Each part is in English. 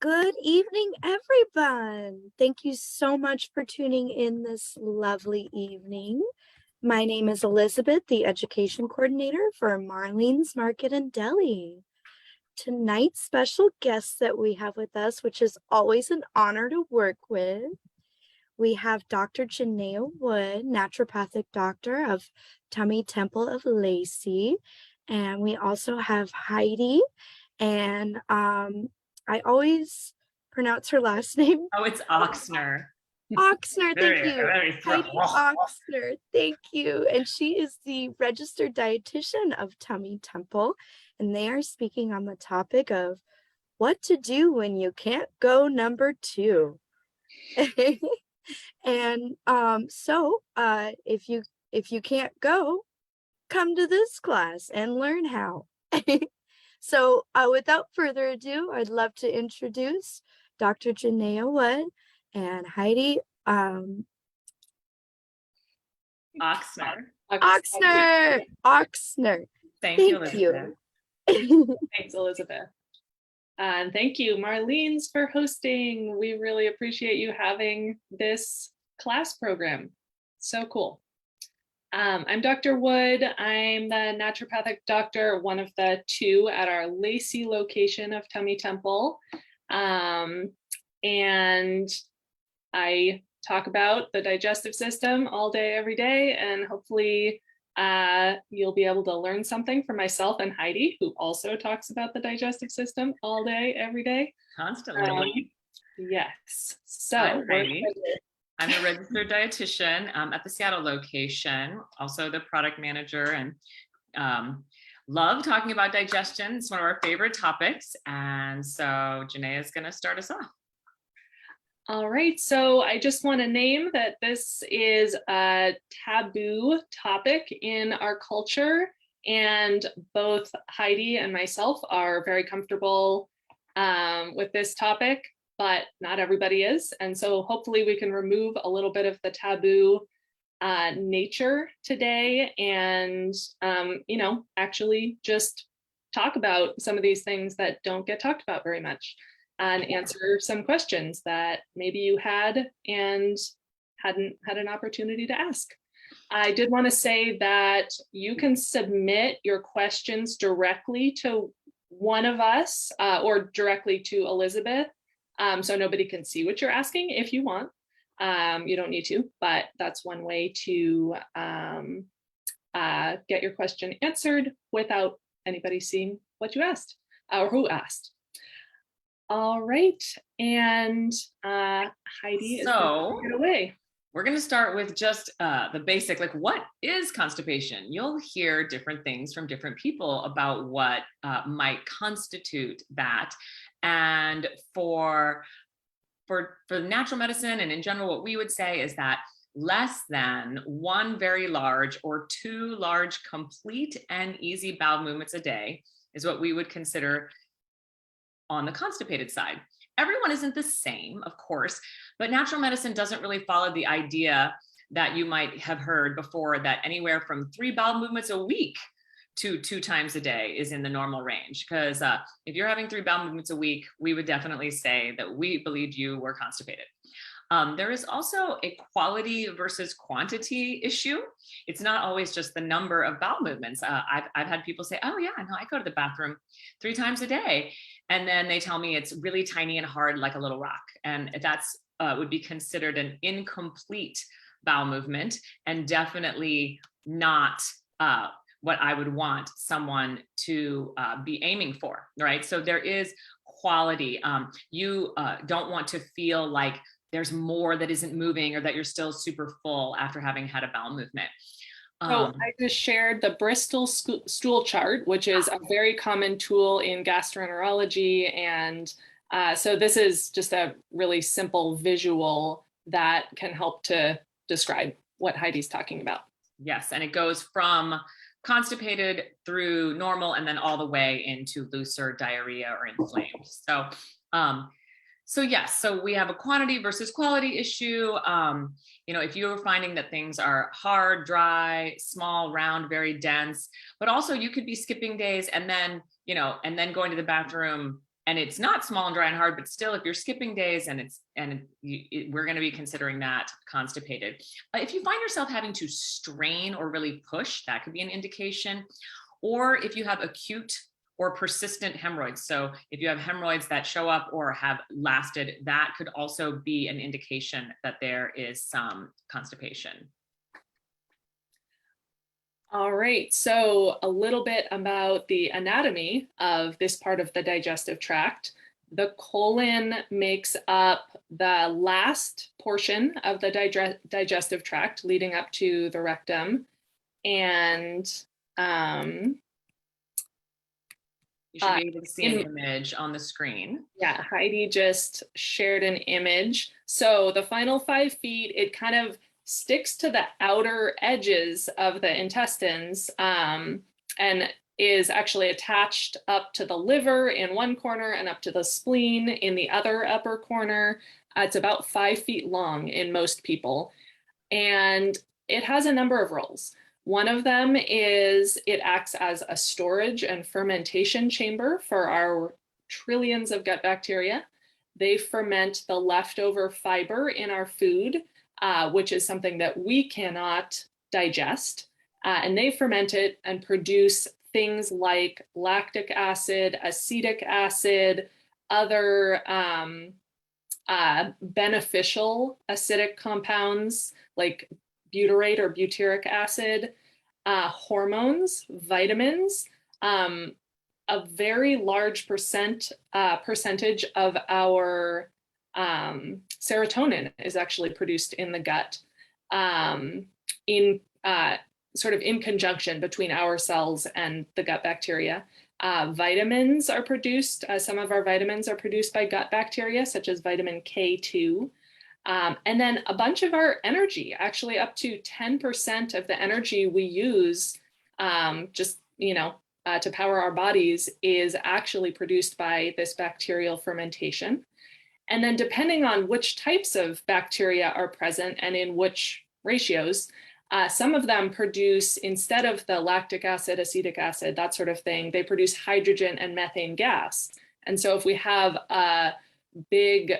Good evening, everyone. Thank you so much for tuning in this lovely evening. My name is Elizabeth, the Education Coordinator for Marlene's Market and Deli. Tonight's special guest that we have with us, which is always an honor to work with, we have Dr. Jennea Wood, naturopathic doctor of Tummy Temple of Lacey. And we also have Heidi, and I always pronounce her last name. Oh, it's Ochsner. Ochsner, thank you. Very Heidi Ochsner, thank you. And she is the registered dietitian of Tummy Temple, and they are speaking on the topic of what to do when you can't go number 2. And if you can't go, come to this class and learn how. So without further ado, I'd love to introduce Dr. Jennea Wood and Heidi Ochsner. Ochsner. Thank you, Elizabeth. Thanks, Elizabeth. And thank you, Marlene's, for hosting. We really appreciate you having this class program. So cool. I'm Dr. Wood. I'm the naturopathic doctor, one of the 2 at our Lacey location of Tummy Temple. And I talk about the digestive system all day, every day, and hopefully you'll be able to learn something from myself and Heidi, who also talks about the digestive system all day, every day. Constantly. Yes. So I'm a registered dietitian at the Seattle location, also the product manager, and love talking about digestion. It's one of our favorite topics. And so Jennea is going to start us off. All right, so I just want to name that this is a taboo topic in our culture, and both Heidi and myself are very comfortable with this topic, but not everybody is. And so hopefully we can remove a little bit of the taboo nature today and, actually just talk about some of these things that don't get talked about very much, and answer some questions that maybe you had and hadn't had an opportunity to ask. I did want to say that you can submit your questions directly to one of us or directly to Elizabeth. So nobody can see what you're asking if you want. You don't need to, but that's one way to get your question answered without anybody seeing what you asked or who asked. All right, and Heidi is going to take it away. We're going to start with just the basic, like, what is constipation? You'll hear different things from different people about what might constitute that. And for natural medicine and in general, what we would say is that less than 1 very large or 2 large, complete and easy bowel movements a day is what we would consider on the constipated side. Everyone isn't the same, of course, but natural medicine doesn't really follow the idea that you might have heard before that anywhere from 3 bowel movements a week to 2 times a day is in the normal range. Because if you're having 3 bowel movements a week, we would definitely say that we believed you were constipated. There is also a quality versus quantity issue. It's not always just the number of bowel movements. I've had people say, oh yeah, no, I go to the bathroom 3 times a day. And then they tell me it's really tiny and hard, like a little rock. And that's would be considered an incomplete bowel movement, and definitely not what I would want someone to be aiming for, right? So there is quality. You don't want to feel like there's more that isn't moving or that you're still super full after having had a bowel movement. So I just shared the Bristol stool chart, which is a very common tool in gastroenterology. And so this is just a really simple visual that can help to describe what Heidi's talking about. Yes, and it goes from constipated through normal and then all the way into looser diarrhea or inflamed. So yes, so we have a quantity versus quality issue. If you're finding that things are hard, dry, small, round, very dense, but also you could be skipping days and then going to the bathroom and it's not small and dry and hard, but still, if you're skipping days and we're going to be considering that constipated. If you find yourself having to strain or really push, that could be an indication. Or if you have acute or persistent hemorrhoids. So if you have hemorrhoids that show up or have lasted, that could also be an indication that there is some constipation. All right, so a little bit about the anatomy of this part of the digestive tract. The colon makes up the last portion of the digestive tract leading up to the rectum. And you should be able to see an image on the screen. Yeah, Heidi just shared an image. So the final 5 feet, it kind of sticks to the outer edges of the intestines and is actually attached up to the liver in one corner and up to the spleen in the other upper corner. It's about 5 feet long in most people. And it has a number of roles. One of them is it acts as a storage and fermentation chamber for our trillions of gut bacteria. They ferment the leftover fiber in our food, which is something that we cannot digest. And they ferment it and produce things like lactic acid, acetic acid, other beneficial acidic compounds like butyrate or butyric acid, hormones, vitamins. A very large percentage of our serotonin is actually produced in the gut in sort of in conjunction between our cells and the gut bacteria. Vitamins are produced, some of our vitamins are produced by gut bacteria, such as vitamin K2. And then a bunch of our energy, actually up to 10% of the energy we use to power our bodies is actually produced by this bacterial fermentation. And then depending on which types of bacteria are present and in which ratios, some of them produce, instead of the lactic acid, acetic acid, that sort of thing, they produce hydrogen and methane gas. And so if we have a big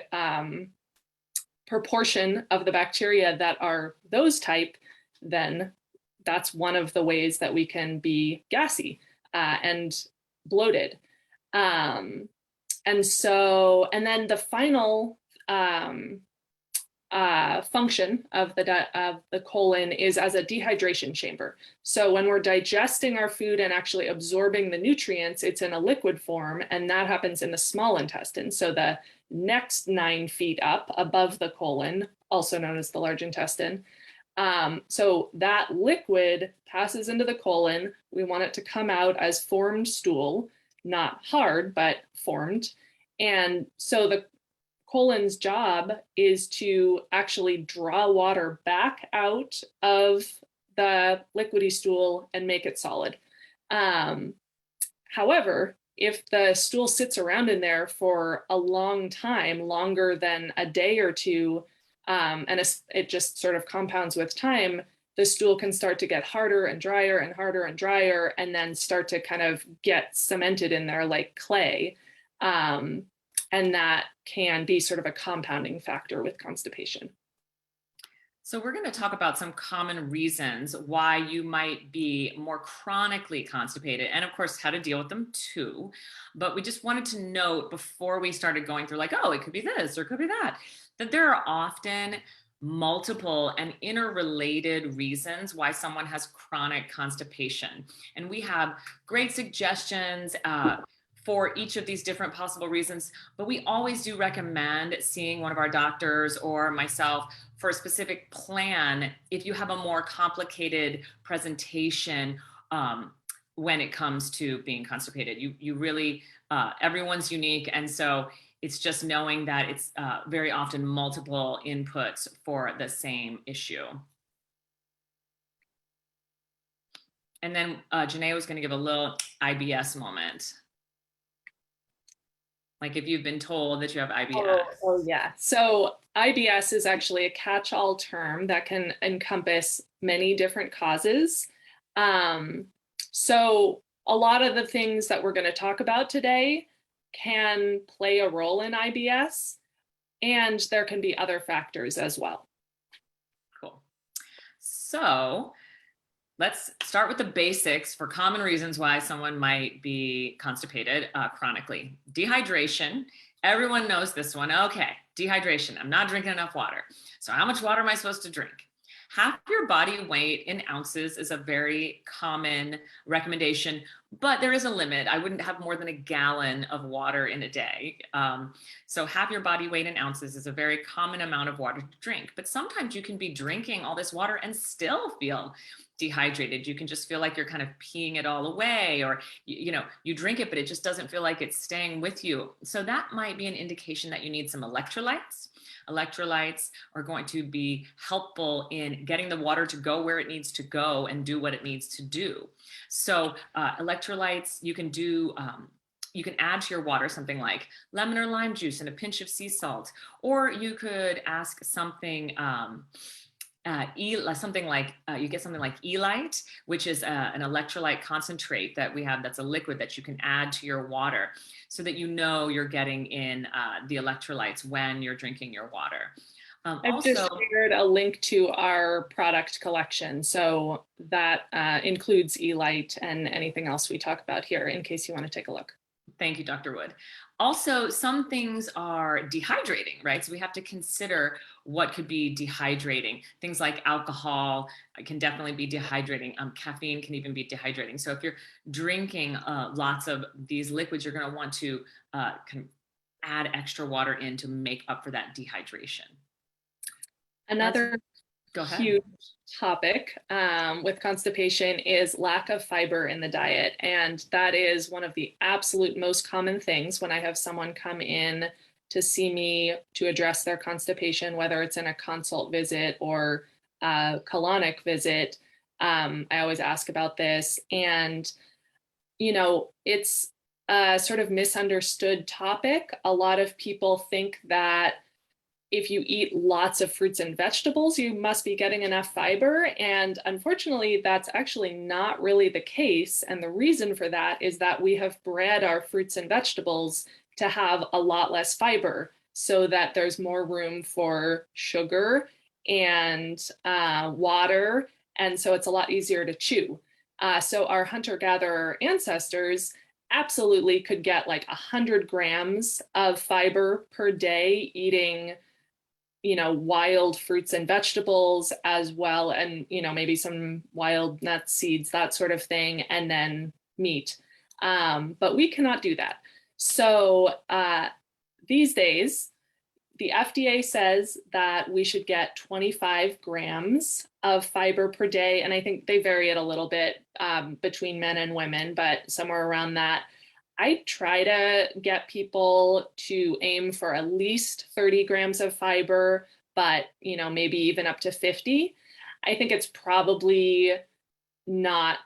proportion of the bacteria that are those type, then that's one of the ways that we can be gassy and bloated. And then the final function of the colon is as a dehydration chamber. So when we're digesting our food and actually absorbing the nutrients, it's in a liquid form, and that happens in the small intestine. So the next 9 feet up above the colon, also known as the large intestine. So that liquid passes into the colon. We want it to come out as formed stool, not hard, but formed. And so the colon's job is to actually draw water back out of the liquidy stool and make it solid. However, if the stool sits around in there for a long time, longer than a day or two, and it just sort of compounds with time, the stool can start to get harder and drier and harder and drier, and then start to kind of get cemented in there like clay. And that can be sort of a compounding factor with constipation. So we're going to talk about some common reasons why you might be more chronically constipated, and of course how to deal with them too. But we just wanted to note before we started going through like, oh, it could be this or it could be that there are often multiple and interrelated reasons why someone has chronic constipation. And we have great suggestions for each of these different possible reasons, but we always do recommend seeing one of our doctors or myself for a specific plan if you have a more complicated presentation when it comes to being constipated. You really, everyone's unique, and so it's just knowing that it's very often multiple inputs for the same issue. And then Jennea was going to give a little IBS moment. Like if you've been told that you have IBS. Oh yeah. So IBS is actually a catch-all term that can encompass many different causes. So a lot of the things that we're going to talk about today can play a role in IBS, and there can be other factors as well. Cool. So let's start with the basics for common reasons why someone might be constipated chronically. Dehydration. Everyone knows this one. Okay, dehydration. I'm not drinking enough water. So how much water am I supposed to drink? Half your body weight in ounces is a very common recommendation, but there is a limit. I wouldn't have more than a gallon of water in a day. So half your body weight in ounces is a very common amount of water to drink. But sometimes you can be drinking all this water and still feel dehydrated. You can just feel like you're kind of peeing it all away, or you drink it, but it just doesn't feel like it's staying with you. So that might be an indication that you need some electrolytes. Electrolytes are going to be helpful in getting the water to go where it needs to go and do what it needs to do. So electrolytes, you can do, you can add to your water something like lemon or lime juice and a pinch of sea salt, or you could ask something, something like you get something like Elite, which is an electrolyte concentrate that we have that's a liquid that you can add to your water so that you know you're getting in the electrolytes when you're drinking your water. I've just shared a link to our product collection, so that includes Elite and anything else we talk about here in case you want to take a look. Thank you, Dr. Wood. Also, some things are dehydrating, right? So we have to consider what could be dehydrating. Things like alcohol can definitely be dehydrating. Caffeine can even be dehydrating. So if you're drinking lots of these liquids, you're going to want to kind of add extra water in to make up for that dehydration. Another huge topic with constipation is lack of fiber in the diet. And that is one of the absolute most common things when I have someone come in to see me to address their constipation, whether it's in a consult visit or a colonic visit. I always ask about this. And, it's a sort of misunderstood topic. A lot of people think that if you eat lots of fruits and vegetables, you must be getting enough fiber. And unfortunately, that's actually not really the case. And the reason for that is that we have bred our fruits and vegetables to have a lot less fiber so that there's more room for sugar and water. And so it's a lot easier to chew. So our hunter-gatherer ancestors absolutely could get like 100 grams of fiber per day eating wild fruits and vegetables as well, and maybe some wild nuts, seeds, that sort of thing, and then meat. But we cannot do that. So these days, the FDA says that we should get 25 grams of fiber per day, and I think they vary it a little bit between men and women, but somewhere around that. I try to get people to aim for at least 30 grams of fiber, but maybe even up to 50. I think it's probably not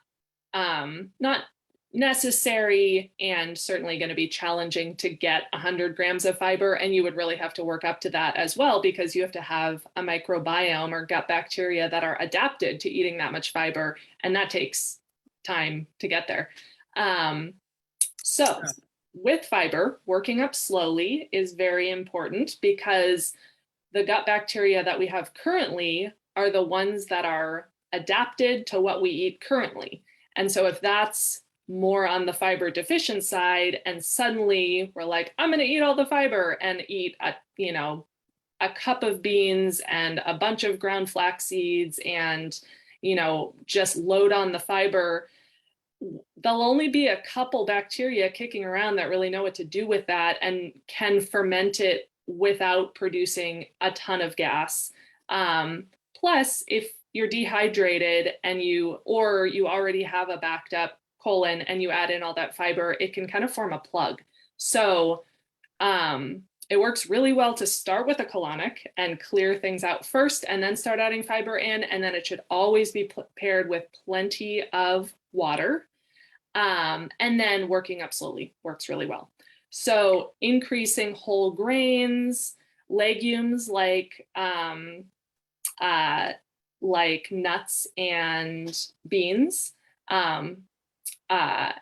necessary and certainly going to be challenging to get 100 grams of fiber. And you would really have to work up to that as well, because you have to have a microbiome or gut bacteria that are adapted to eating that much fiber. And that takes time to get there. So with fiber, working up slowly is very important because the gut bacteria that we have currently are the ones that are adapted to what we eat currently. And so if that's more on the fiber deficient side and suddenly we're like, I'm going to eat all the fiber and eat a cup of beans and a bunch of ground flax seeds and just load on the fiber, there'll only be a couple bacteria kicking around that really know what to do with that and can ferment it without producing a ton of gas. Plus, if you're dehydrated and you already have a backed up colon and you add in all that fiber, it can kind of form a plug. So it works really well to start with a colonic and clear things out first and then start adding fiber in. And then it should always be paired with plenty of water. And then working up slowly works really well. So increasing whole grains, legumes like nuts and beans,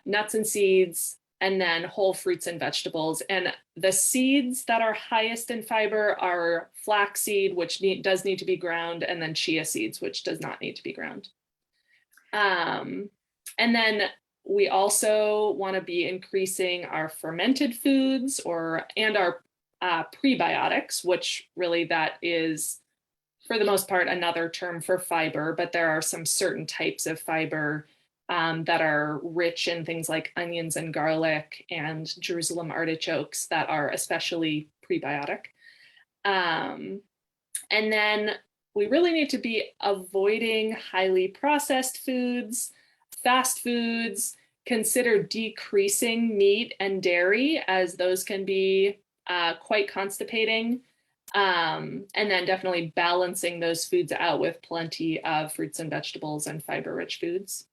nuts and seeds, and then whole fruits and vegetables. And the seeds that are highest in fiber are flaxseed, which does need to be ground, and then chia seeds, which does not need to be ground. And then we also want to be increasing our fermented foods and our prebiotics, which really that is, for the most part, another term for fiber, but there are some certain types of fiber that are rich in things like onions and garlic and Jerusalem artichokes that are especially prebiotic. And then we really need to be avoiding highly processed foods, fast foods, consider decreasing meat and dairy, as those can be quite constipating. And then definitely balancing those foods out with plenty of fruits and vegetables and fiber-rich foods.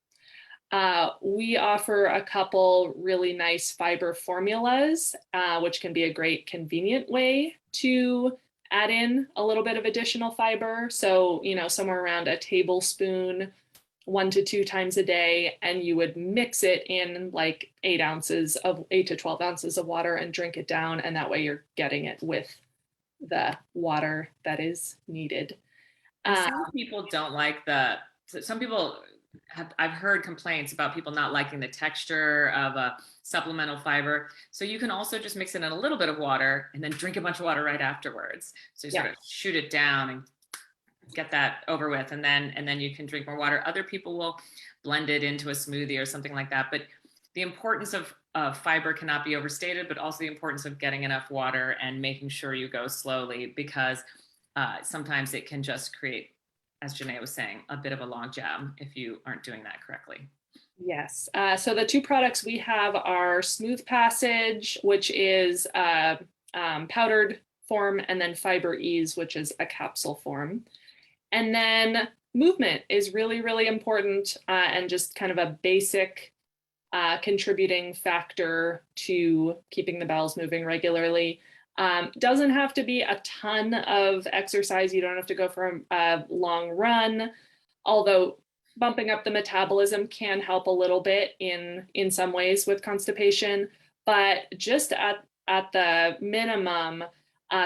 We offer a couple really nice fiber formulas, which can be a great convenient way to add in a little bit of additional fiber. So, somewhere around a tablespoon, 1 to 2 times a day, and you would mix it in like 8 to 12 ounces of water and drink it down. And that way you're getting it with the water that is needed. Some people don't like some people I've heard complaints about people not liking the texture of a supplemental fiber. So you can also just mix it in a little bit of water and then drink a bunch of water right afterwards. So you sort of shoot it down and get that over with, and then you can drink more water. Other people will blend it into a smoothie or something like that. But the importance of fiber cannot be overstated, but also the importance of getting enough water and making sure you go slowly, because sometimes it can just create, as Jennea was saying, a bit of a log jam if you aren't doing that correctly. Yes. So the 2 products we have are Smooth Passage, which is powdered form, and then Fiber Ease, which is a capsule form. And then movement is really, really important and just kind of a basic contributing factor to keeping the bowels moving regularly. Doesn't have to be a ton of exercise. You don't have to go for a long run, although bumping up the metabolism can help a little bit in some ways with constipation. But just at the minimum,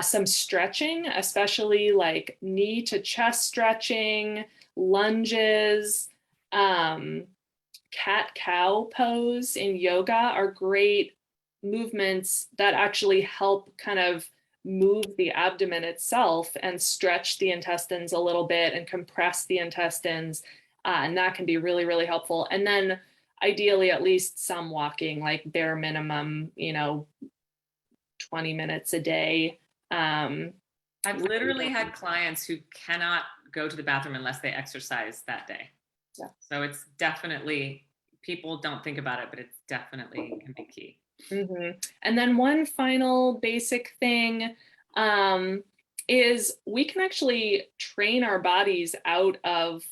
some stretching, especially like knee to chest stretching, lunges, cat-cow pose in yoga are great movements that actually help kind of move the abdomen itself and stretch the intestines a little bit and compress the intestines. And that can be really, really helpful. And then ideally, at least some walking, like bare minimum, 20 minutes a day. I've literally had clients who cannot go to the bathroom unless they exercise that day. Yeah. So it's definitely, people don't think about it, but it's definitely can be key. Mm-hmm. And then one final basic thing is we can actually train our bodies out of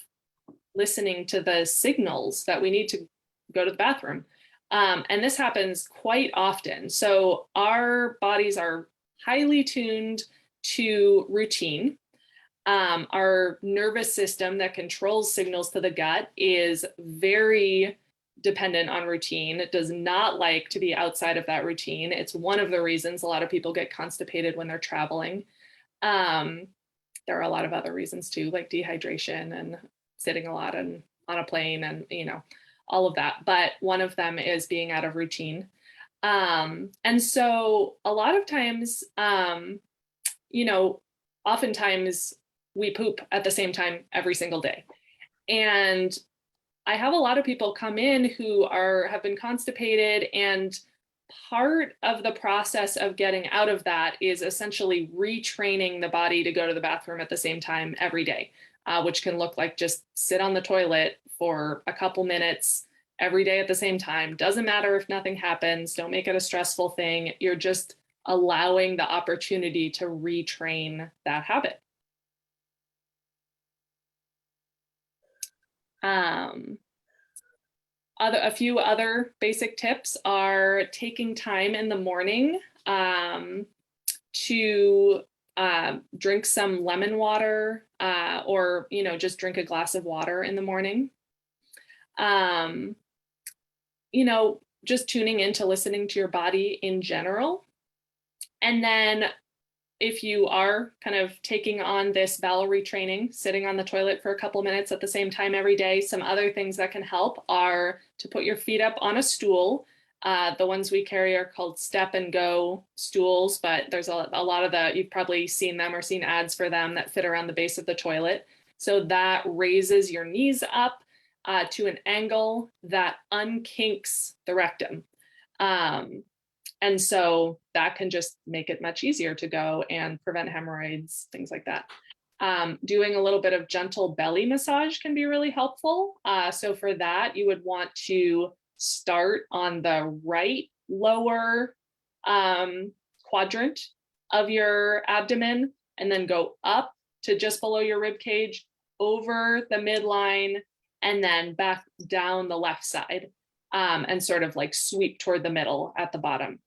listening to the signals that we need to go to the bathroom. And this happens quite often. So our bodies are highly tuned to routine. Our nervous system that controls signals to the gut is very dependent on routine. It does not like to be outside of that routine. It's one of the reasons a lot of people get constipated when they're traveling. There are a lot of other reasons too, like dehydration and sitting a lot on a plane and, all of that. But one of them is being out of routine. And so a lot of times, oftentimes we poop at the same time every single day. And I have a lot of people come in who have been constipated, and part of the process of getting out of that is essentially retraining the body to go to the bathroom at the same time every day, which can look like just sit on the toilet for a couple minutes every day at the same time. Doesn't matter if nothing happens. Don't make it a stressful thing. You're just allowing the opportunity to retrain that habit. A few other basic tips are taking time in the morning to drink some lemon water or, just drink a glass of water in the morning. just tuning into listening to your body in general. And then if you are kind of taking on this bowel retraining, sitting on the toilet for a couple minutes at the same time every day, some other things that can help are to put your feet up on a stool. The ones we carry are called step and go stools, but there's a lot of you've probably seen them or seen ads for them that fit around the base of the toilet. So that raises your knees up to an angle that unkinks the rectum. And so that can just make it much easier to go and prevent hemorrhoids, things like that. Doing a little bit of gentle belly massage can be really helpful. So for that, you would want to start on the right lower quadrant of your abdomen and then go up to just below your rib cage, over the midline, and then back down the left side, and sort of like sweep toward the middle at the bottom.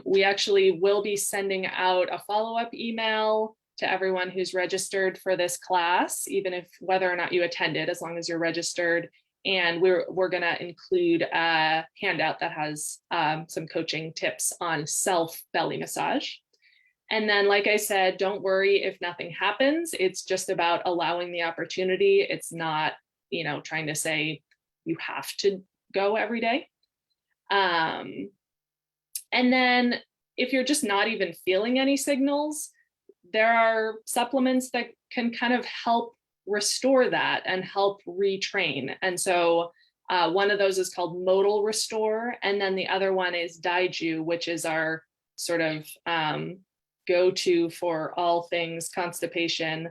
We actually will be sending out a follow-up email to everyone who's registered for this class, even if whether or not you attended, as long as you're registered. And we're going to include a handout that has some coaching tips on self belly massage. And then, like I said, don't worry if nothing happens. It's just about allowing the opportunity. It's not, trying to say you have to go every day. And then if you're just not even feeling any signals, there are supplements that can kind of help restore that and help retrain. And so one of those is called Modal Restore. And then the other one is Daiju, which is our sort of go-to for all things constipation.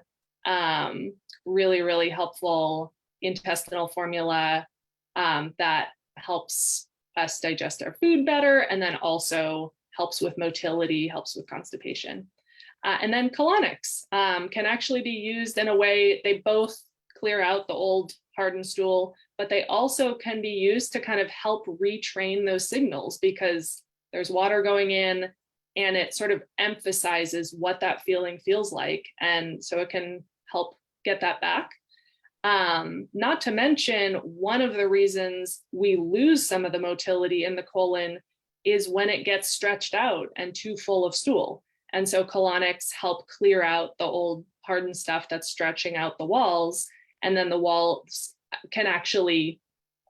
Really, really helpful intestinal formula that helps us digest our food better, and then also helps with motility, helps with constipation. And then colonics can actually be used in a way, they both clear out the old hardened stool, but they also can be used to kind of help retrain those signals, because there's water going in and it sort of emphasizes what that feeling feels like. And so it can help get that back. Not to mention, one of the reasons we lose some of the motility in the colon is when it gets stretched out and too full of stool. And so colonics help clear out the old hardened stuff that's stretching out the walls, and then the walls can actually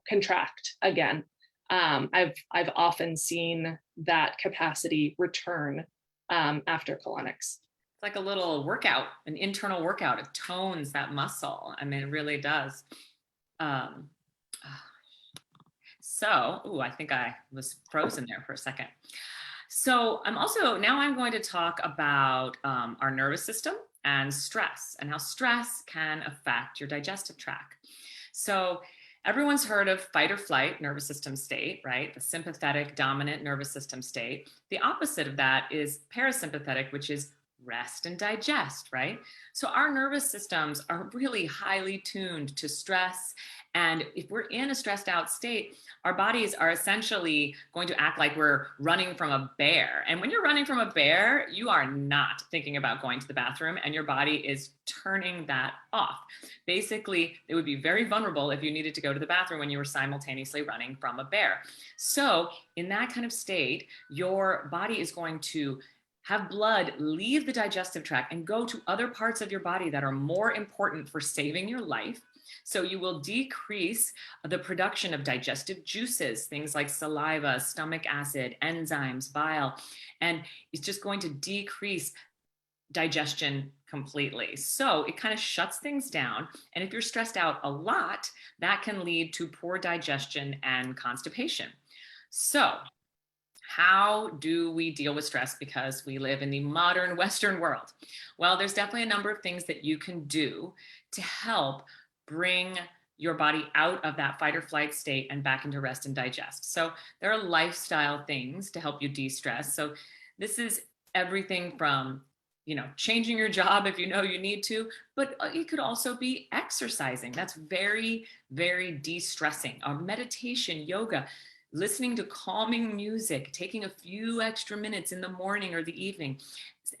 contract again. I've often seen that capacity return after colonics. Like a little workout, an internal workout. It tones that muscle. I mean, it really does. I think I was frozen there for a second. So now I'm going to talk about our nervous system and stress, and how stress can affect your digestive tract. So everyone's heard of fight or flight nervous system state, right? The sympathetic dominant nervous system state. The opposite of that is parasympathetic, which is rest and digest, right? So our nervous systems are really highly tuned to stress. And if we're in a stressed out state, our bodies are essentially going to act like we're running from a bear. And when you're running from a bear, you are not thinking about going to the bathroom, and your body is turning that off. Basically, it would be very vulnerable if you needed to go to the bathroom when you were simultaneously running from a bear. So in that kind of state, your body is going to have blood leave the digestive tract and go to other parts of your body that are more important for saving your life. So you will decrease the production of digestive juices, things like saliva, stomach acid, enzymes, bile, and it's just going to decrease digestion completely. So it kind of shuts things down. And if you're stressed out a lot, that can lead to poor digestion and constipation. So how do we deal with stress because we live in the modern Western world? Well, there's definitely a number of things that you can do to help bring your body out of that fight or flight state and back into rest and digest. So there are lifestyle things to help you de-stress. So this is everything from, changing your job if you know you need to, but it could also be exercising. That's very, very de-stressing. Or meditation, yoga, listening to calming music, taking a few extra minutes in the morning or the evening.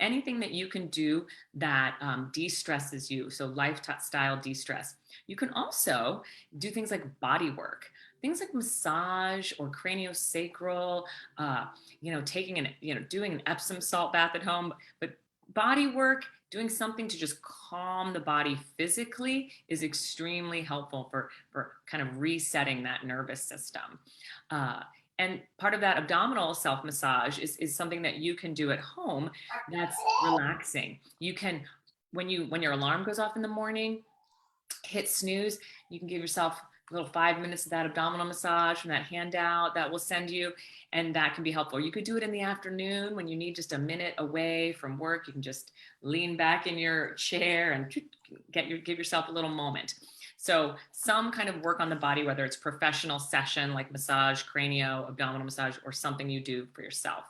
Anything that you can do that de-stresses you. So lifestyle de-stress. You can also do things like body work. things like massage or craniosacral, doing an Epsom salt bath at home, but body work, doing something to just calm the body physically is extremely helpful for kind of resetting that nervous system. And part of that abdominal self-massage is something that you can do at home that's relaxing. You can, when your alarm goes off in the morning, hit snooze, you can give yourself a little 5 minutes of that abdominal massage from that handout that will send you, and that can be helpful. You could do it in the afternoon when you need just a minute away from work. You can just lean back in your chair and give yourself a little moment. So some kind of work on the body, whether it's professional session like massage, cranial, abdominal massage, or something you do for yourself.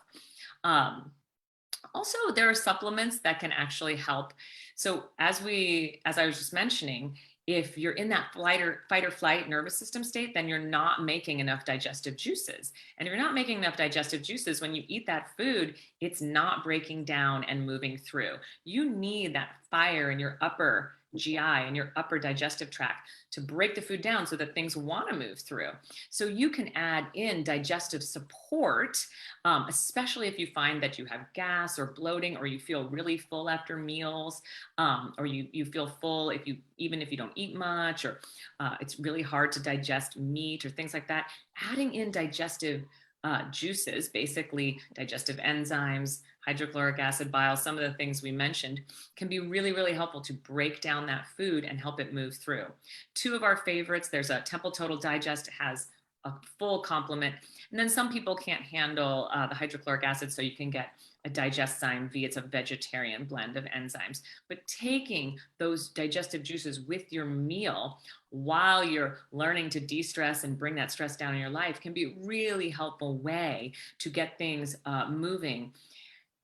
Also, there are supplements that can actually help. So as I was just mentioning, if you're in that fight or flight nervous system state, then you're not making enough digestive juices. And if you're not making enough digestive juices, when you eat that food, it's not breaking down and moving through. You need that fire in your upper GI and your upper digestive tract to break the food down so that things want to move through. So you can add in digestive support, especially if you find that you have gas or bloating, or you feel really full after meals, or you feel full even if you don't eat much, or it's really hard to digest meat or things like that. Adding in digestive juices, basically digestive enzymes, hydrochloric acid, bile, some of the things we mentioned, can be really, really helpful to break down that food and help it move through. Two of our favorites, there's a Temple Total Digest, has a full complement. And then some people can't handle the hydrochloric acid, so you can get a Digeszyme V. It's a vegetarian blend of enzymes. But taking those digestive juices with your meal while you're learning to de-stress and bring that stress down in your life can be a really helpful way to get things moving.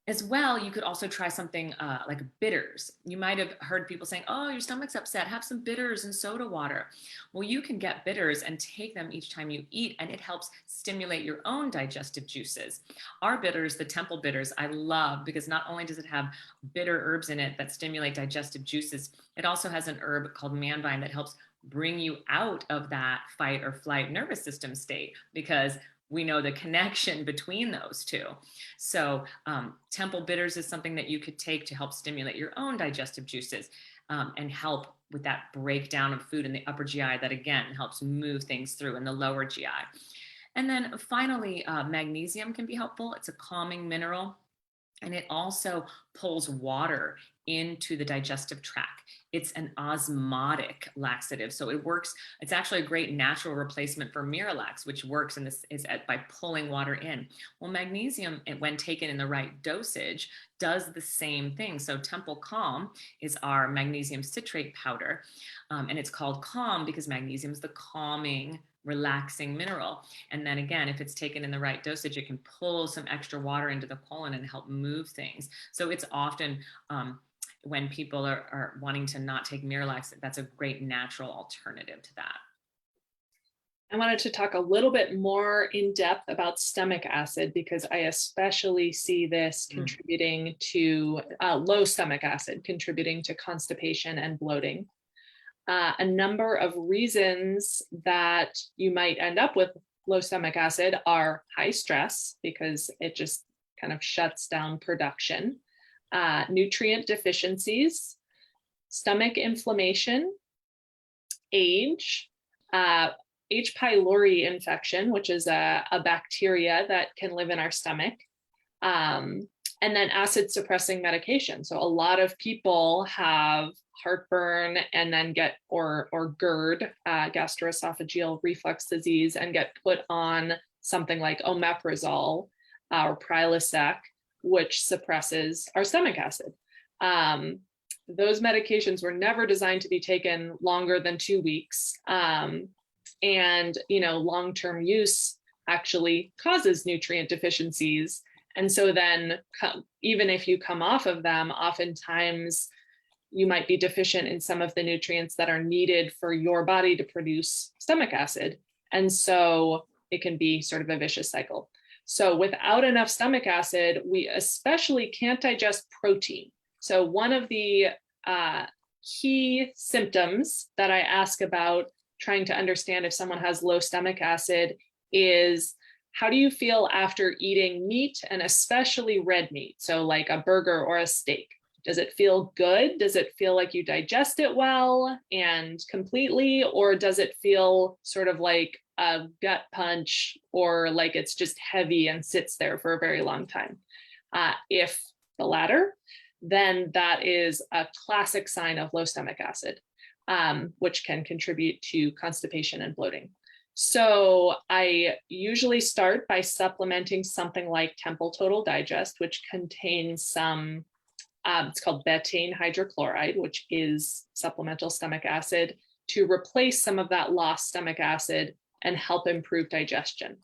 As well, you could also try something like bitters. You might have heard people saying, oh, your stomach's upset, have some bitters and soda water. Well, you can get bitters and take them each time you eat, and it helps stimulate your own digestive juices. Our bitters, the Temple bitters, I love because not only does it have bitter herbs in it that stimulate digestive juices, it also has an herb called manvine that helps bring you out of that fight or flight nervous system state, because we know the connection between those two. So Temple bitters is something that you could take to help stimulate your own digestive juices and help with that breakdown of food in the upper GI that, again, helps move things through in the lower GI. And then finally, magnesium can be helpful. It's a calming mineral, and it also pulls water into the digestive tract. It's an osmotic laxative. So it works, it's actually a great natural replacement for Miralax, which works in this by pulling water in. Well, magnesium, when taken in the right dosage, does the same thing. So Temple Calm is our magnesium citrate powder. And it's called Calm because magnesium is the calming, relaxing mineral. And then again, if it's taken in the right dosage, it can pull some extra water into the colon and help move things. So it's often, when people are wanting to not take Miralax, that's a great natural alternative to that. I wanted to talk a little bit more in depth about stomach acid because I especially see this contributing to low stomach acid, contributing to constipation and bloating. A number of reasons that you might end up with low stomach acid are high stress, because it just kind of shuts down production, nutrient deficiencies, stomach inflammation, age, H. pylori infection, which is a bacteria that can live in our stomach, and then acid suppressing medication. So a lot of people have heartburn and then or GERD, gastroesophageal reflux disease, and get put on something like omeprazole or Prilosec, which suppresses our stomach acid. Those medications were never designed to be taken longer than 2 weeks. And, long-term use actually causes nutrient deficiencies. And so then even if you come off of them, oftentimes you might be deficient in some of the nutrients that are needed for your body to produce stomach acid. And so it can be sort of a vicious cycle. So without enough stomach acid, we especially can't digest protein. So one of the key symptoms that I ask about trying to understand if someone has low stomach acid is, how do you feel after eating meat, and especially red meat? So like a burger or a steak. Does it feel good? Does it feel like you digest it well and completely? Or does it feel sort of like a gut punch, or like it's just heavy and sits there for a very long time? If the latter, then that is a classic sign of low stomach acid, which can contribute to constipation and bloating. So I usually start by supplementing something like Temple Total Digest, which contains some, it's called betaine hydrochloride, which is supplemental stomach acid, to replace some of that lost stomach acid and help improve digestion.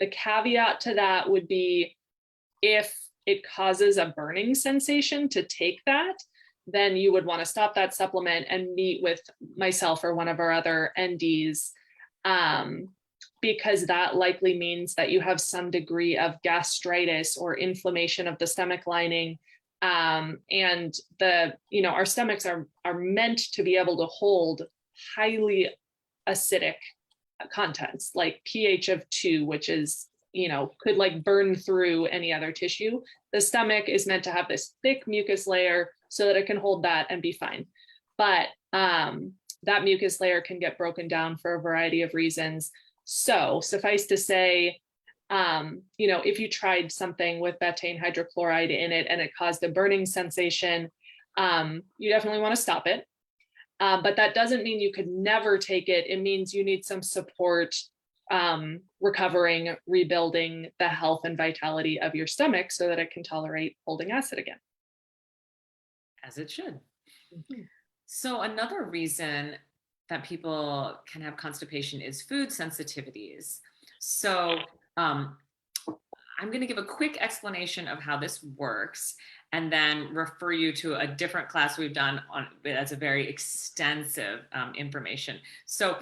The caveat to that would be, if it causes a burning sensation to take that, then you would want to stop that supplement and meet with myself or one of our other NDs, because that likely means that you have some degree of gastritis or inflammation of the stomach lining. And our stomachs are meant to be able to hold highly acidic contents, like pH of 2, which is, could like burn through any other tissue. The stomach is meant to have this thick mucus layer so that it can hold that and be fine. But that mucus layer can get broken down for a variety of reasons. So suffice to say, if you tried something with betaine hydrochloride in it and it caused a burning sensation, you definitely want to stop it. But that doesn't mean you could never take it. It means you need some support recovering, rebuilding the health and vitality of your stomach so that it can tolerate holding acid again. As it should. Mm-hmm. So another reason that people can have constipation is food sensitivities. So I'm going to give a quick explanation of how this works, and then refer you to a different class we've done on that's a very extensive information. So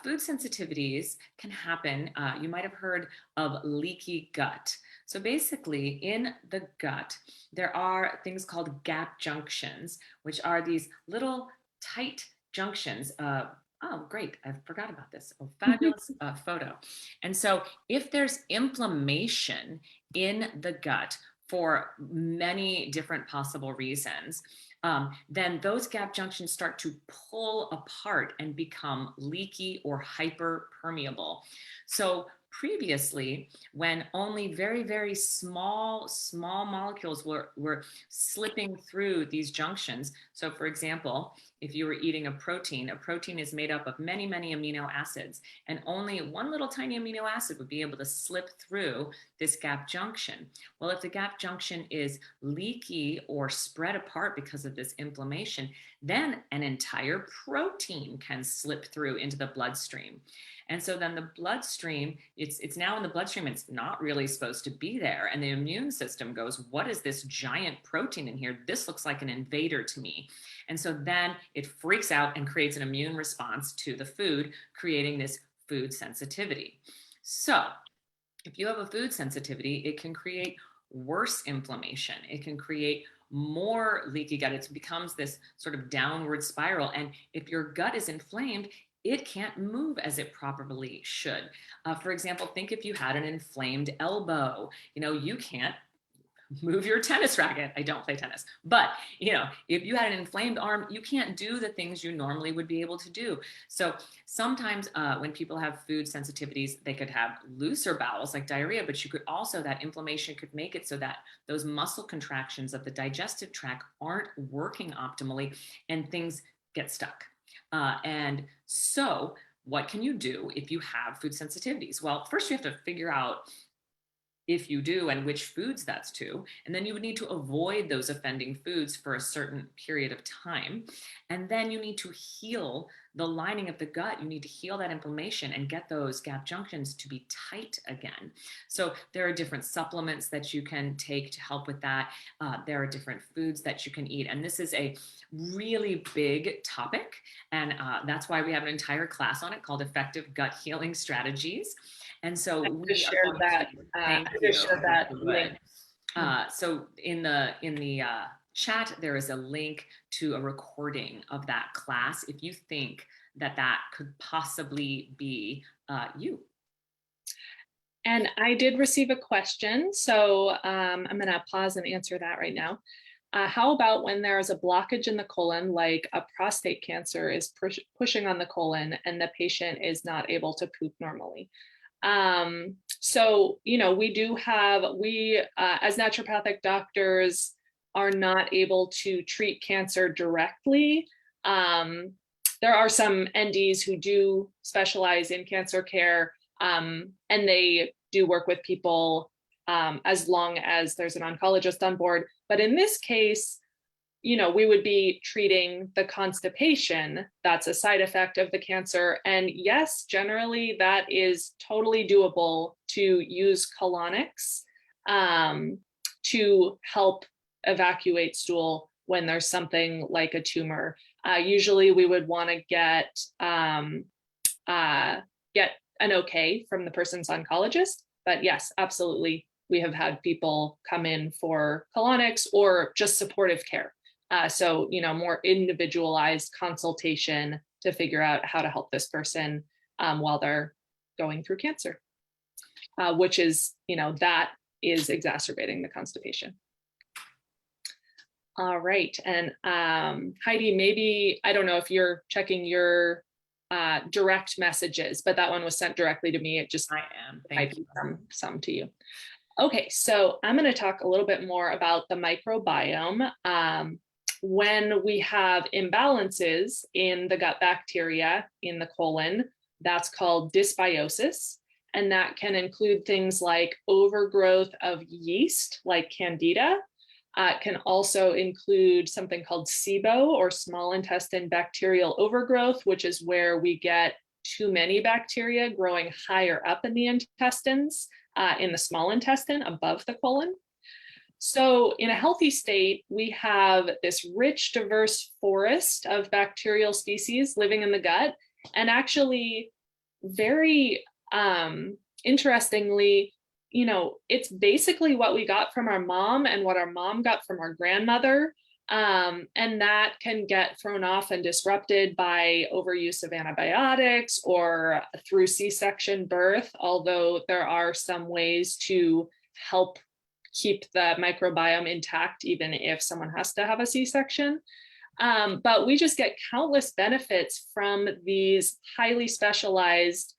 food sensitivities can happen. You might have heard of leaky gut. So basically in the gut, there are things called gap junctions, which are these little tight junctions. Oh, great. I forgot about this. Oh, fabulous photo. And so if there's inflammation in the gut for many different possible reasons, then those gap junctions start to pull apart and become leaky or hyperpermeable. So previously, when only very, very small molecules were slipping through these junctions. So for example, if you were eating a protein is made up of many, many amino acids, and only one little tiny amino acid would be able to slip through this gap junction. Well, if the gap junction is leaky or spread apart because of this inflammation, then an entire protein can slip through into the bloodstream. And so then the bloodstream, it's now in the bloodstream, it's not really supposed to be there. And the immune system goes, what is this giant protein in here? This looks like an invader to me. And so then it freaks out and creates an immune response to the food, creating this food sensitivity. So if you have a food sensitivity, it can create worse inflammation. It can create more leaky gut. It becomes this sort of downward spiral. And if your gut is inflamed, it can't move as it properly should. For example, think if you had an inflamed elbow, you can't move your tennis racket. I don't play tennis, but if you had an inflamed arm, you can't do the things you normally would be able to do. So sometimes when people have food sensitivities, they could have looser bowels like diarrhea, but you could also, that inflammation could make it so that those muscle contractions of the digestive tract aren't working optimally and things get stuck. And so what can you do if you have food sensitivities? Well, first you have to figure out if you do and which foods that's to, and then you would need to avoid those offending foods for a certain period of time. And then you need to heal the lining of the gut. You need to heal that inflammation and get those gap junctions to be tight again. So there are different supplements that you can take to help with that. There are different foods that you can eat. And this is a really big topic. And that's why we have an entire class on it called Effective Gut Healing Strategies. And so we shared that. Link. So in the chat, there is a link to a recording of that class if you think that could possibly be you. And I did receive a question, so I'm going to pause and answer that right now. How about when there is a blockage in the colon, like a prostate cancer is pushing on the colon and the patient is not able to poop normally? So, we do have, as naturopathic doctors are not able to treat cancer directly. There are some NDs who do specialize in cancer care, and they do work with people as long as there's an oncologist on board. But in this case, we would be treating the constipation that's a side effect of the cancer. And yes, generally that is totally doable to use colonics to help evacuate stool when there's something like a tumor. Usually we would want to get an okay from the person's oncologist. But yes, absolutely. We have had people come in for colonics or just supportive care. So, more individualized consultation to figure out how to help this person while they're going through cancer, which is, that is exacerbating the constipation. All right. And Heidi, maybe, I don't know if you're checking your direct messages, but that one was sent directly to me. It just, I am. Thank you. Some to you. Okay, so I'm going to talk a little bit more about the microbiome. When we have imbalances in the gut bacteria in the colon, that's called dysbiosis. And that can include things like overgrowth of yeast, like Candida. It can also include something called SIBO, or small intestine bacterial overgrowth, which is where we get too many bacteria growing higher up in the intestines, in the small intestine above the colon. So in a healthy state, we have this rich, diverse forest of bacterial species living in the gut. And actually, very interestingly, it's basically what we got from our mom and what our mom got from our grandmother. And that can get thrown off and disrupted by overuse of antibiotics or through C-section birth, although there are some ways to help keep the microbiome intact, even if someone has to have a C-section. But we just get countless benefits from these highly specialized,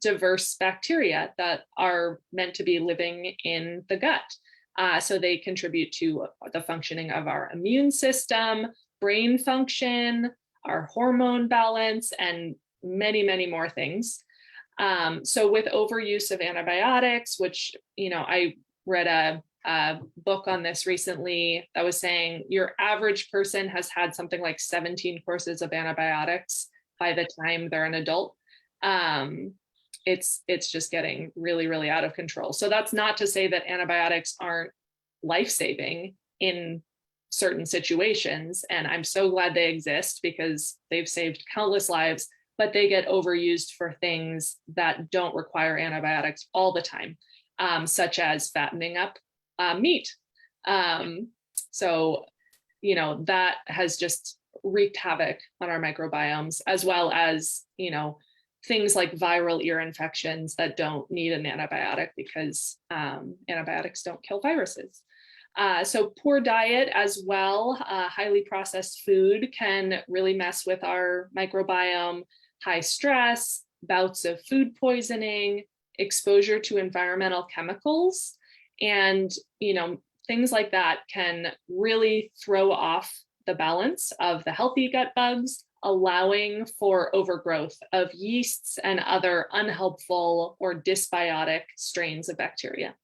diverse bacteria that are meant to be living in the gut. So they contribute to the functioning of our immune system, brain function, our hormone balance, and many, many more things. So with overuse of antibiotics, which, I read a book on this recently that was saying your average person has had something like 17 courses of antibiotics by the time they're an adult. It's just getting really, really out of control. So that's not to say that antibiotics aren't life-saving in certain situations. And I'm so glad they exist because they've saved countless lives, but they get overused for things that don't require antibiotics all the time, such as fattening up meat. So, that has just wreaked havoc on our microbiomes, as well as, things like viral ear infections that don't need an antibiotic because antibiotics don't kill viruses. So poor diet as well, highly processed food can really mess with our microbiome, high stress, bouts of food poisoning, exposure to environmental chemicals, and things like that can really throw off the balance of the healthy gut bugs, allowing for overgrowth of yeasts and other unhelpful or dysbiotic strains of bacteria.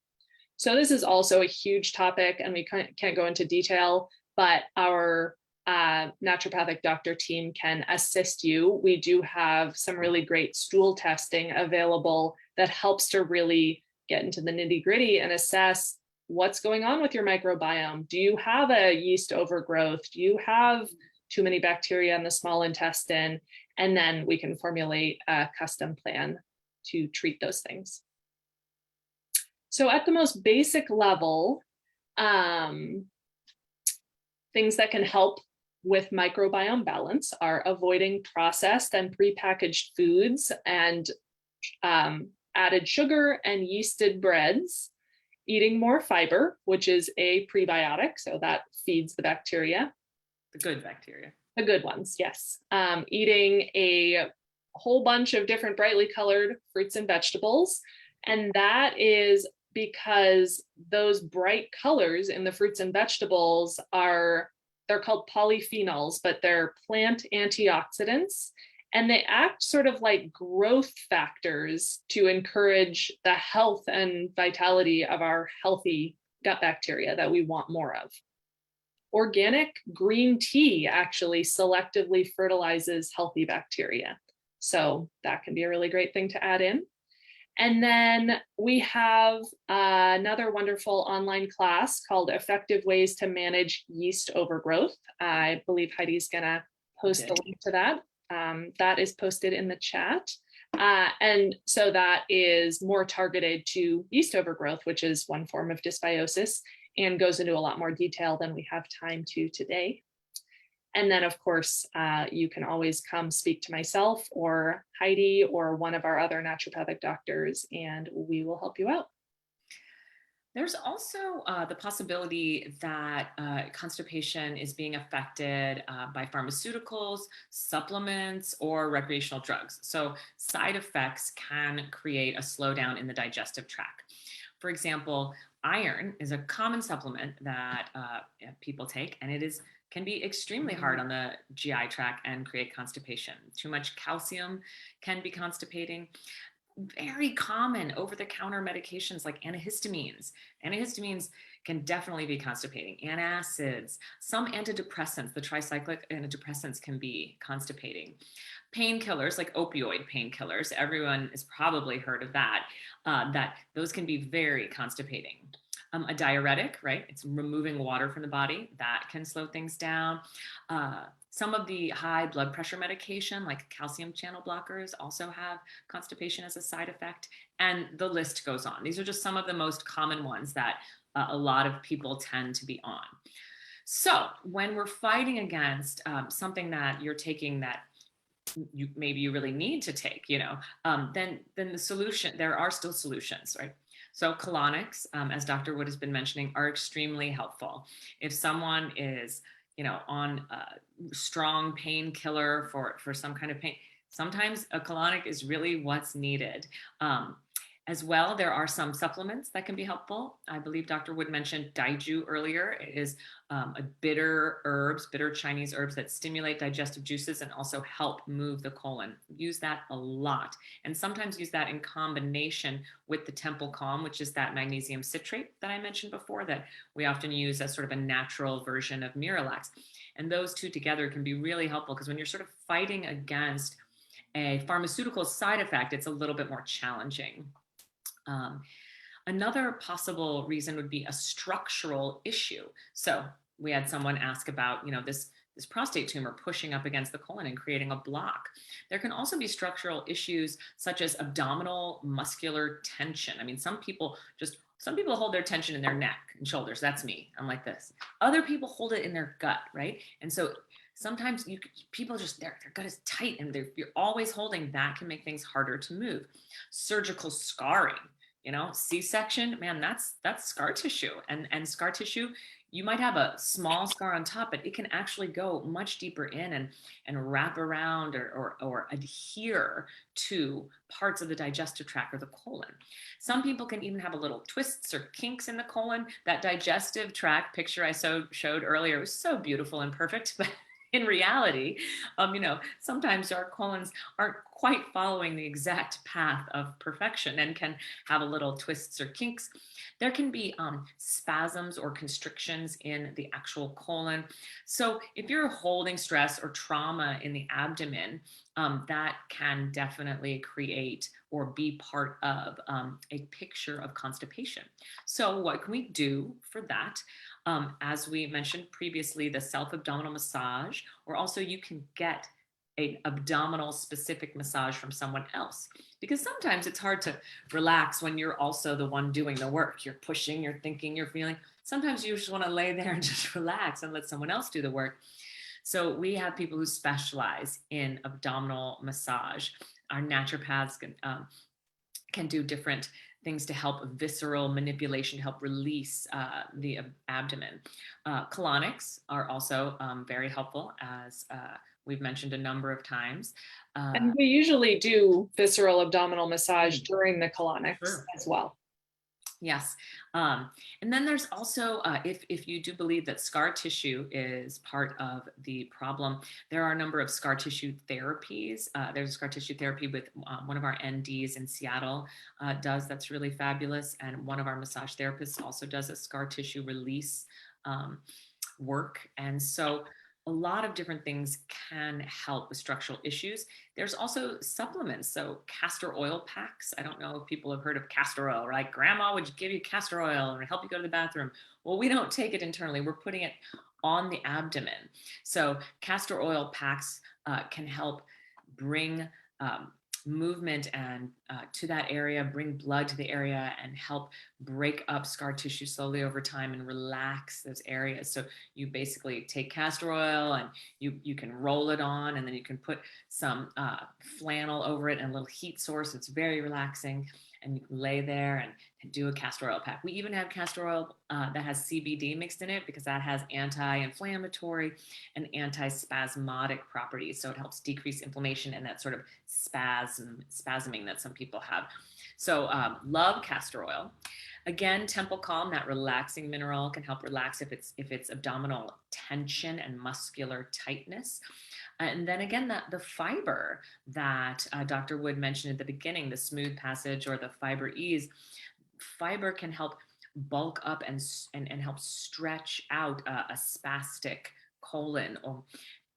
So this is also a huge topic, and we can't go into detail, but our naturopathic doctor team can assist you. We do have some really great stool testing available that helps to really get into the nitty-gritty and assess what's going on with your microbiome. Do you have a yeast overgrowth? Do you have too many bacteria in the small intestine? And then we can formulate a custom plan to treat those things. So at the most basic level, things that can help with microbiome balance are avoiding processed and prepackaged foods and added sugar and yeasted breads, eating more fiber, which is a prebiotic, so that feeds the bacteria. The good bacteria. The good ones, yes. Eating a whole bunch of different brightly colored fruits and vegetables. And that is because those bright colors in the fruits and vegetables they're called polyphenols, but they're plant antioxidants. And they act sort of like growth factors to encourage the health and vitality of our healthy gut bacteria that we want more of. Organic green tea actually selectively fertilizes healthy bacteria. So that can be a really great thing to add in. And then we have another wonderful online class called Effective Ways to Manage Yeast Overgrowth. I believe Heidi's gonna post the link to that. That is posted in the chat. And so that is more targeted to yeast overgrowth, which is one form of dysbiosis, and goes into a lot more detail than we have time to today. And then, of course, you can always come speak to myself or Heidi or one of our other naturopathic doctors, and we will help you out. There's also the possibility that constipation is being affected by pharmaceuticals, supplements, or recreational drugs. So side effects can create a slowdown in the digestive tract. For example, iron is a common supplement that people take, and it can be extremely hard on the GI tract and create constipation. Too much calcium can be constipating. Very common over-the-counter medications like antihistamines. Antihistamines can definitely be constipating. Antacids, some antidepressants, the tricyclic antidepressants can be constipating. Painkillers like opioid painkillers, everyone has probably heard of that, that those can be very constipating. A diuretic, right? It's removing water from the body. That can slow things down. Some of the high blood pressure medication, like calcium channel blockers, also have constipation as a side effect. And the list goes on. These are just some of the most common ones that a lot of people tend to be on. So when we're fighting against something that you're taking that maybe you really need to take, then the solution, there are still solutions, right? So colonics, as Dr. Wood has been mentioning, are extremely helpful. If someone is, on a strong painkiller for some kind of pain, sometimes a colonic is really what's needed. As well, there are some supplements that can be helpful. I believe Dr. Wood mentioned daiju earlier. It is a bitter Chinese herbs that stimulate digestive juices and also help move the colon. Use that a lot. And sometimes use that in combination with the Temple Calm, which is that magnesium citrate that I mentioned before that we often use as sort of a natural version of Miralax. And those two together can be really helpful because when you're sort of fighting against a pharmaceutical side effect, it's a little bit more challenging. Another possible reason would be a structural issue. So we had someone ask about, this prostate tumor pushing up against the colon and creating a block. There can also be structural issues such as abdominal muscular tension. I mean, some people hold their tension in their neck and shoulders. That's me. I'm like this. Other people hold it in their gut, right? And so sometimes people just, their gut is tight and you're always holding. That can make things harder to move. Surgical scarring, C-section, man, that's scar tissue. And scar tissue, you might have a small scar on top, but it can actually go much deeper in and wrap around or adhere to parts of the digestive tract or the colon. Some people can even have a little twists or kinks in the colon. That digestive tract picture I showed earlier was so beautiful and perfect, but in reality, sometimes our colons aren't quite following the exact path of perfection and can have a little twists or kinks. There can be spasms or constrictions in the actual colon. So if you're holding stress or trauma in the abdomen, that can definitely create or be part of a picture of constipation. So what can we do for that? As we mentioned previously, the self-abdominal massage, or also you can get an abdominal specific massage from someone else, because sometimes it's hard to relax when you're also the one doing the work. You're pushing, you're thinking, you're feeling. Sometimes you just want to lay there and just relax and let someone else do the work. So we have people who specialize in abdominal massage. Our naturopaths can do different things to help visceral manipulation, to help release the abdomen. Colonics are also very helpful, as we've mentioned a number of times. And we usually do visceral abdominal massage during the colonics as well. Yes. And then there's also, if you do believe that scar tissue is part of the problem, there are a number of scar tissue therapies. There's a scar tissue therapy with one of our NDs in Seattle that's really fabulous. And one of our massage therapists also does a scar tissue release work. And so a lot of different things can help with structural issues. There's also supplements. So castor oil packs. I don't know if people have heard of castor oil, right? Grandma would give you castor oil and help you go to the bathroom. Well, we don't take it internally. We're putting it on the abdomen. So castor oil packs can help bring movement and to that area, bring blood to the area, and help break up scar tissue slowly over time and relax those areas. So you basically take castor oil and you can roll it on, and then you can put some flannel over it and a little heat source. It's very relaxing, and you can lay there and do a castor oil pack. We even have castor oil that has CBD mixed in it, because that has anti-inflammatory and anti-spasmodic properties. So it helps decrease inflammation and that sort of spasming that some people have. So love castor oil. Again, Temple Calm, that relaxing mineral, can help relax if it's abdominal tension and muscular tightness. And then again, the fiber that Dr. Wood mentioned at the beginning, the smooth passage or the fiber ease, fiber can help bulk up and help stretch out a spastic colon. Or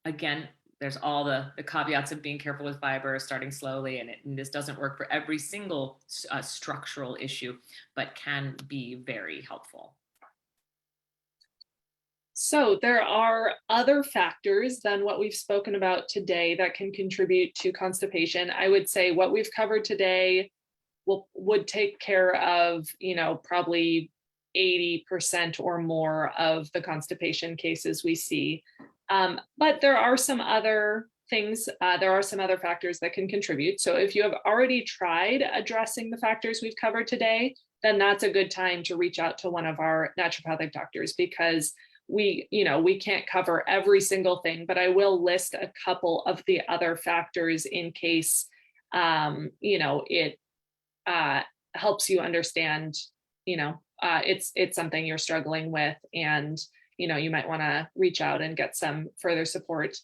again, there's all the caveats of being careful with fiber, starting slowly, and this doesn't work for every single structural issue, but can be very helpful. So there are other factors than what we've spoken about today that can contribute to constipation. I would say what we've covered today would take care of, probably 80% or more of the constipation cases we see. But there are some other things, there are some other factors that can contribute. So if you have already tried addressing the factors we've covered today, then that's a good time to reach out to one of our naturopathic doctors, because we can't cover every single thing, but I will list a couple of the other factors in case, it helps you understand, it's something you're struggling with, and, you might want to reach out and get some further support.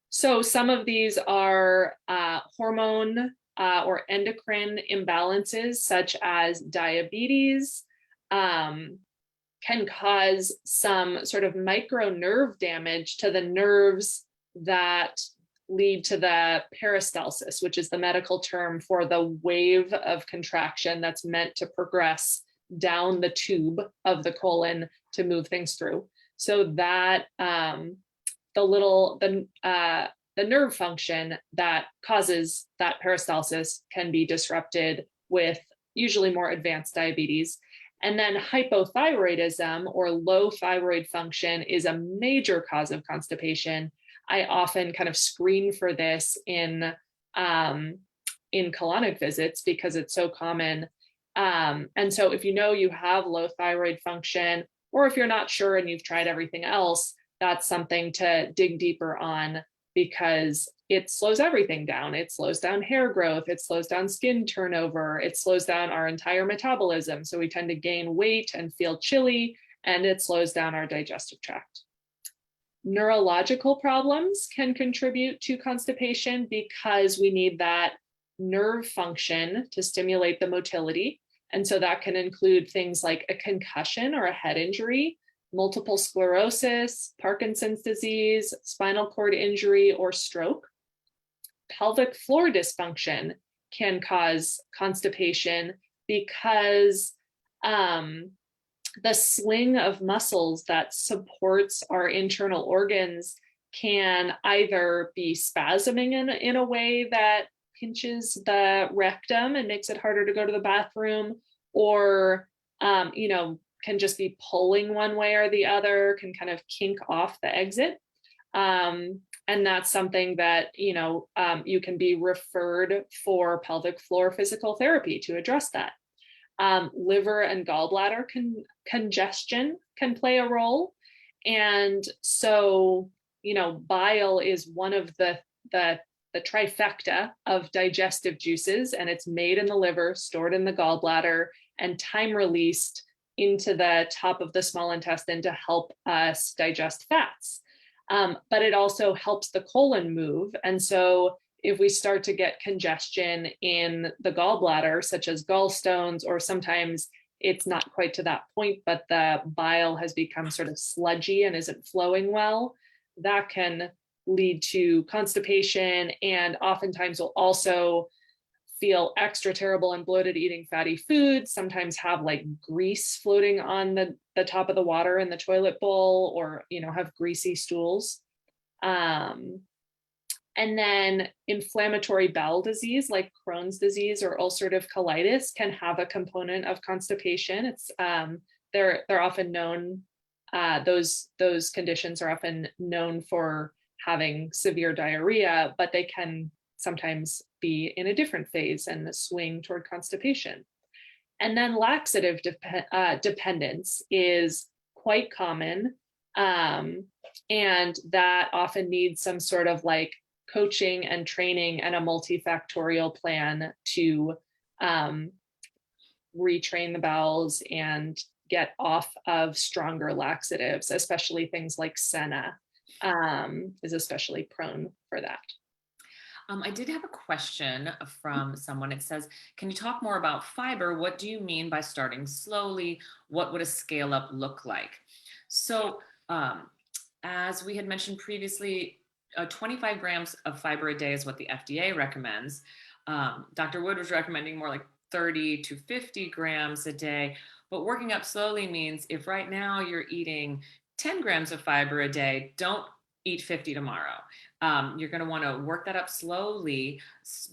So some of these are hormone or endocrine imbalances, such as diabetes, can cause some sort of micro nerve damage to the nerves that lead to the peristalsis, which is the medical term for the wave of contraction that's meant to progress down the tube of the colon to move things through. So that the nerve function that causes that peristalsis can be disrupted with usually more advanced diabetes. And then hypothyroidism, or low thyroid function, is a major cause of constipation. I often kind of screen for this in colonic visits because it's so common. And so if you have low thyroid function, or if you're not sure and you've tried everything else, that's something to dig deeper on, because it slows everything down. It slows down hair growth. It slows down skin turnover. It slows down our entire metabolism. So we tend to gain weight and feel chilly, and it slows down our digestive tract. Neurological problems can contribute to constipation because we need that nerve function to stimulate the motility. And so that can include things like a concussion or a head injury, multiple sclerosis, Parkinson's disease, spinal cord injury, or stroke. Pelvic floor dysfunction can cause constipation because the sling of muscles that supports our internal organs can either be spasming in a way that pinches the rectum and makes it harder to go to the bathroom, or can just be pulling one way or the other, can kind of kink off the exit. And that's something that, you can be referred for pelvic floor physical therapy to address that. Liver and gallbladder congestion can play a role. And so, bile is one of the trifecta of digestive juices, and it's made in the liver, stored in the gallbladder, and time released into the top of the small intestine to help us digest fats. But it also helps the colon move. And so if we start to get congestion in the gallbladder, such as gallstones, or sometimes it's not quite to that point, but the bile has become sort of sludgy and isn't flowing well, that can lead to constipation, and oftentimes will also feel extra terrible and bloated eating fatty foods, sometimes have like grease floating on the top of the water in the toilet bowl, or, have greasy stools. And then inflammatory bowel disease like Crohn's disease or ulcerative colitis can have a component of constipation. It's they're often known, those conditions are often known for having severe diarrhea, but they can sometimes be in a different phase and swing toward constipation. And then laxative dependence is quite common, and that often needs some sort of like coaching and training and a multifactorial plan to retrain the bowels and get off of stronger laxatives, especially things like senna is especially prone for that. I did have a question from someone. It says, can you talk more about fiber? What do you mean by starting slowly? What would a scale up look like? So as we had mentioned previously, 25 grams of fiber a day is what the FDA recommends. Dr. Wood was recommending more like 30 to 50 grams a day, but working up slowly means if right now you're eating 10 grams of fiber a day, don't eat 50 tomorrow. You're going to want to work that up slowly,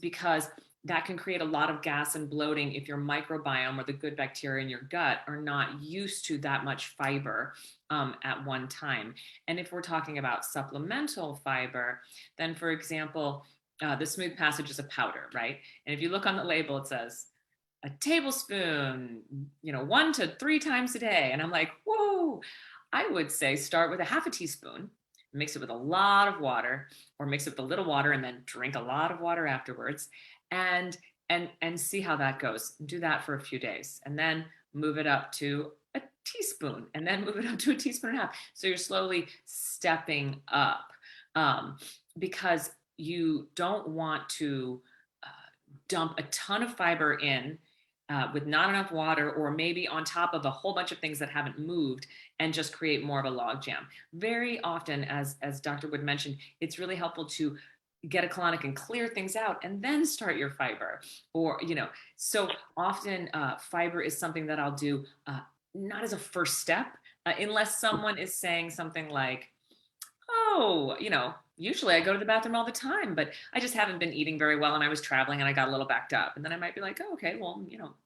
because that can create a lot of gas and bloating if your microbiome or the good bacteria in your gut are not used to that much fiber at one time. And if we're talking about supplemental fiber, then for example, the Smooth Passage is a powder, right? And if you look on the label, it says a tablespoon, 1 to 3 times a day. And I'm like, whoa, I would say start with a half a teaspoon, mix it with a lot of water, or mix it with a little water and then drink a lot of water afterwards, and see how that goes. Do that for a few days, and then move it up to a teaspoon, and then move it up to a teaspoon and a half. So you're slowly stepping up, because you don't want to dump a ton of fiber in with not enough water, or maybe on top of a whole bunch of things that haven't moved, and just create more of a log jam. Very often, as Dr. Wood mentioned, it's really helpful to get a colonic and clear things out and then start your fiber. Or, so often fiber is something that I'll do not as a first step, unless someone is saying something like, oh, usually I go to the bathroom all the time, but I just haven't been eating very well and I was traveling and I got a little backed up. And then I might be like, oh, okay, well,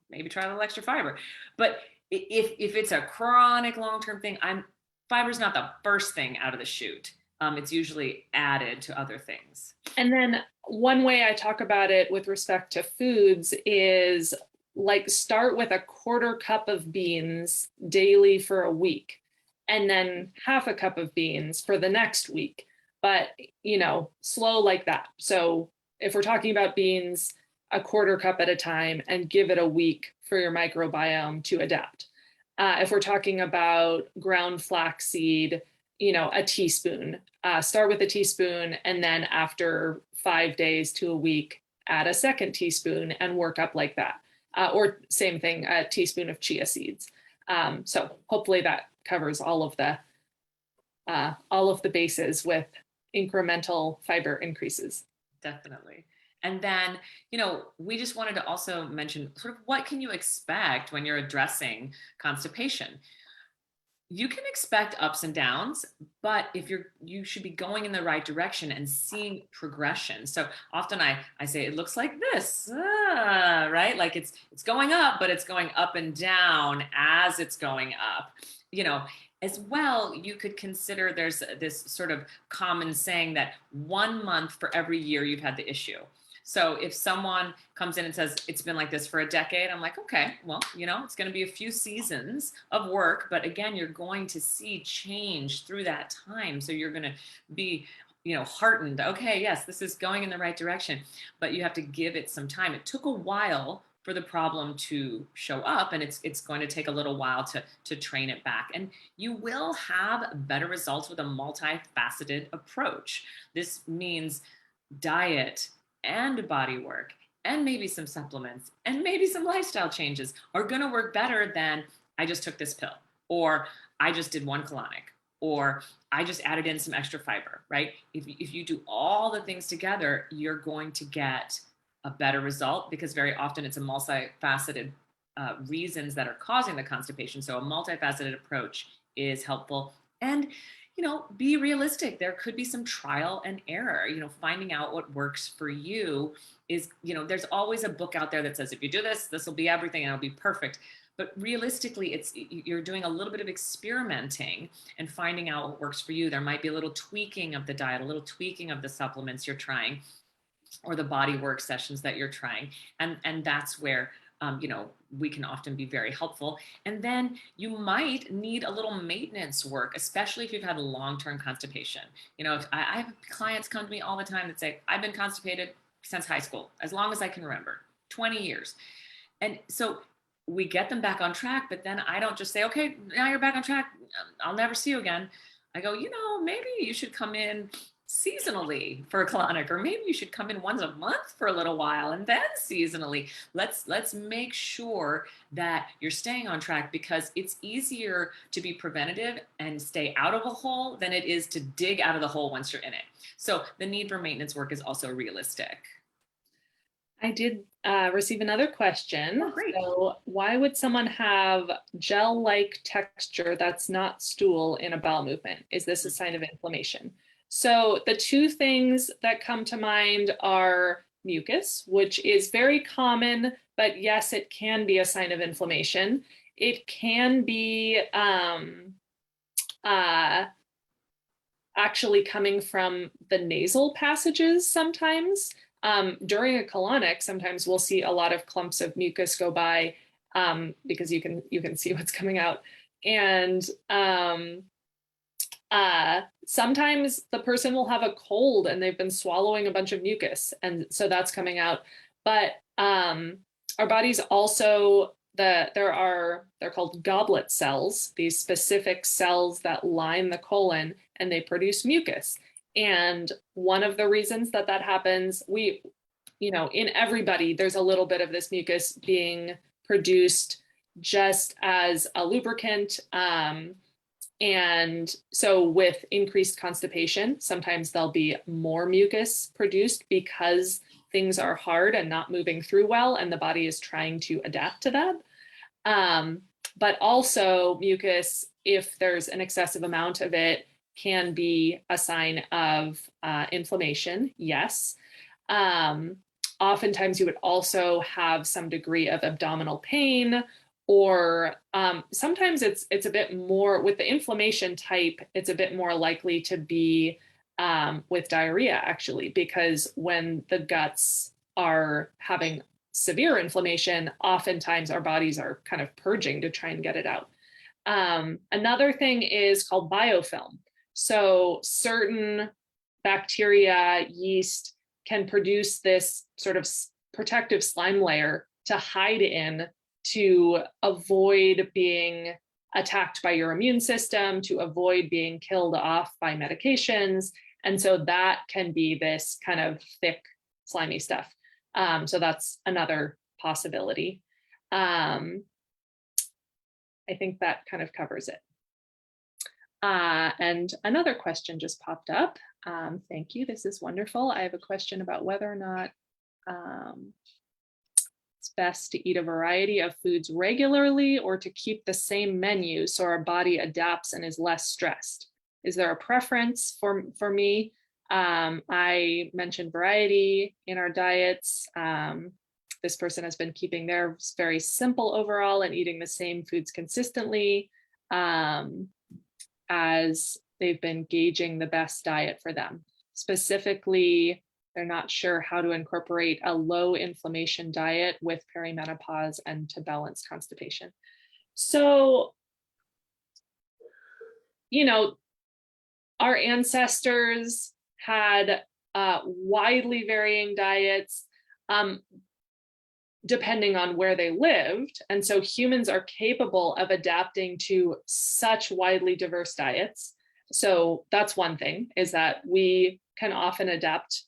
maybe try a little extra fiber. But if it's a chronic long-term thing, fiber is not the first thing out of the chute. It's usually added to other things. And then one way I talk about it with respect to foods is like start with a quarter cup of beans daily for a week, and then half a cup of beans for the next week. But, slow like that. So if we're talking about beans, a quarter cup at a time, and give it a week for your microbiome to adapt. If we're talking about ground flaxseed, a teaspoon, start with a teaspoon, and then after 5 days to a week, add a second teaspoon and work up like that. Or same thing, a teaspoon of chia seeds. So hopefully that covers all of the bases with incremental fiber increases. Definitely. And then, we just wanted to also mention sort of what can you expect when you're addressing constipation? You can expect ups and downs, but if you should be going in the right direction and seeing progression. So often I say it looks like this, right? Like it's going up, but it's going up and down as it's going up. You know, as well, you could consider there's this sort of common saying that 1 month for every year you've had the issue. So if someone comes in and says, it's been like this for a decade, I'm like, okay, well, you know, it's going to be a few seasons of work, but again, you're going to see change through that time. So you're going to be, you know, heartened. Okay, yes, this is going in the right direction, but you have to give it some time. It took a while for the problem to show up, and it's going to take a little while to train it back. And you will have better results with a multifaceted approach. This means diet and body work and maybe some supplements and maybe some lifestyle changes are going to work better than I just took this pill, or I just did one colonic, or I just added in some extra fiber, right? If you do all the things together, you're going to get a better result, because very often it's a multifaceted reasons that are causing the constipation. So a multifaceted approach is helpful. And you know, be realistic. There could be some trial and error. You know, finding out what works for you is, you know, there's always a book out there that says, if you do this, this will be everything and it'll be perfect. But realistically, you're doing a little bit of experimenting and finding out what works for you. There might be a little tweaking of the diet, a little tweaking of the supplements you're trying, or the body work sessions that you're trying. And that's where you know, we can often be very helpful. And then you might need a little maintenance work, especially if you've had long-term constipation. You know, I have clients come to me all the time that say, I've been constipated since high school, as long as I can remember, 20 years. And so we get them back on track, but then I don't just say, okay, now you're back on track, I'll never see you again. I go, you know, maybe you should come in seasonally for a colonic, or maybe you should come in once a month for a little while and then seasonally. Let's make sure that you're staying on track, because it's easier to be preventative and stay out of a hole than it is to dig out of the hole once you're in it. So the need for maintenance work is also realistic. I did receive another question. Oh, great. So why would someone have gel-like texture that's not stool in a bowel movement? Is this a sign of inflammation? So the two things that come to mind are mucus, which is very common, but yes, it can be a sign of inflammation. It can be actually coming from the nasal passages sometimes. During a colonic, sometimes we'll see a lot of clumps of mucus go by because you can see what's coming out. And sometimes the person will have a cold and they've been swallowing a bunch of mucus, and so that's coming out. But our bodies also, they're called goblet cells, these specific cells that line the colon, and they produce mucus. And one of the reasons that happens, in everybody, there's a little bit of this mucus being produced just as a lubricant. And so with increased constipation, sometimes there'll be more mucus produced because things are hard and not moving through well, and the body is trying to adapt to that. But also mucus, if there's an excessive amount of it, can be a sign of inflammation, yes. Oftentimes you would also have some degree of abdominal pain, or sometimes it's a bit more, with the inflammation type, it's a bit more likely to be with diarrhea, actually, because when the guts are having severe inflammation, oftentimes our bodies are kind of purging to try and get it out. Another thing is called biofilm. So certain bacteria, yeast, can produce this sort of protective slime layer to hide in, to avoid being attacked by your immune system, to avoid being killed off by medications. And so that can be this kind of thick, slimy stuff. So that's another possibility. I think that kind of covers it. And another question just popped up. Thank you, this is wonderful. I have a question about whether or not it's best to eat a variety of foods regularly or to keep the same menu so our body adapts and is less stressed? Is there a preference for me? I mentioned variety in our diets. This person has been keeping theirs very simple overall and eating the same foods consistently, as they've been gauging the best diet for them. Specifically, they're not sure how to incorporate a low inflammation diet with perimenopause and to balance constipation. So, you know, our ancestors had widely varying diets depending on where they lived. And so humans are capable of adapting to such widely diverse diets. So that's one thing, is that we can often adapt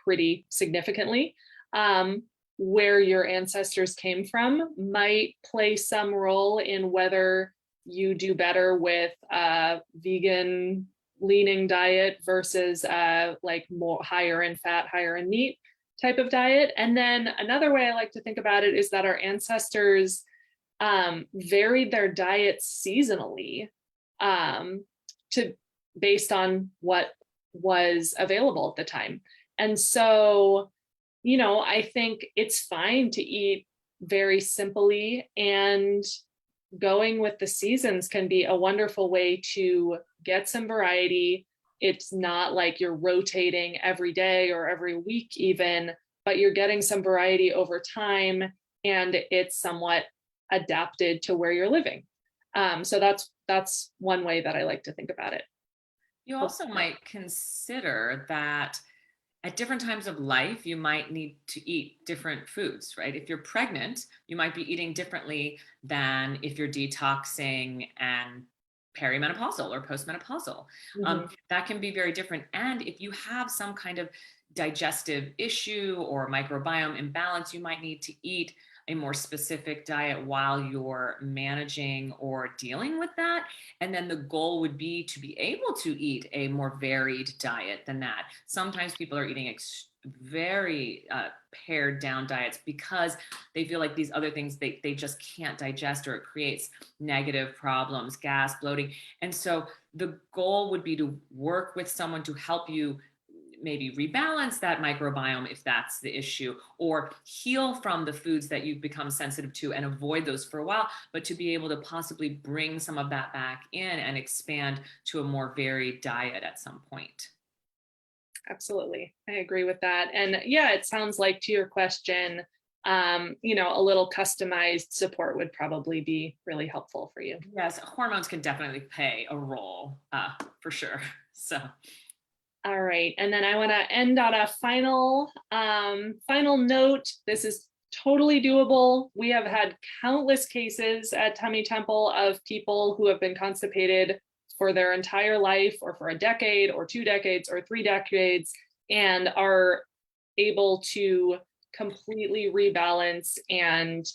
pretty significantly. Where your ancestors came from might play some role in whether you do better with a vegan leaning diet versus like more higher in fat, higher in meat type of diet. And then another way I like to think about it is that our ancestors varied their diets seasonally based on what was available at the time. And so, you know, I think it's fine to eat very simply, and going with the seasons can be a wonderful way to get some variety. It's not like you're rotating every day or every week even, but you're getting some variety over time, and it's somewhat adapted to where you're living. So that's one way that I like to think about it. You also might consider that at different times of life, you might need to eat different foods, right? If you're pregnant, you might be eating differently than if you're detoxing and perimenopausal or postmenopausal. That can be very different. And if you have some kind of digestive issue or microbiome imbalance, you might need to eat a more specific diet while you're managing or dealing with that. And then the goal would be to be able to eat a more varied diet than that. Sometimes people are eating very pared down diets because they feel like these other things they just can't digest, or it creates negative problems, gas, bloating. And so the goal would be to work with someone to help you maybe rebalance that microbiome if that's the issue, or heal from the foods that you've become sensitive to and avoid those for a while, but to be able to possibly bring some of that back in and expand to a more varied diet at some point. Absolutely. I agree with that. And yeah, it sounds like, to your question, you know, a little customized support would probably be really helpful for you. Yes, hormones can definitely play a role for sure. So. All right. And then I want to end on a final note. This is totally doable. We have had countless cases at Tummy Temple of people who have been constipated for their entire life, or for a decade or 2 decades or 3 decades, and are able to completely rebalance and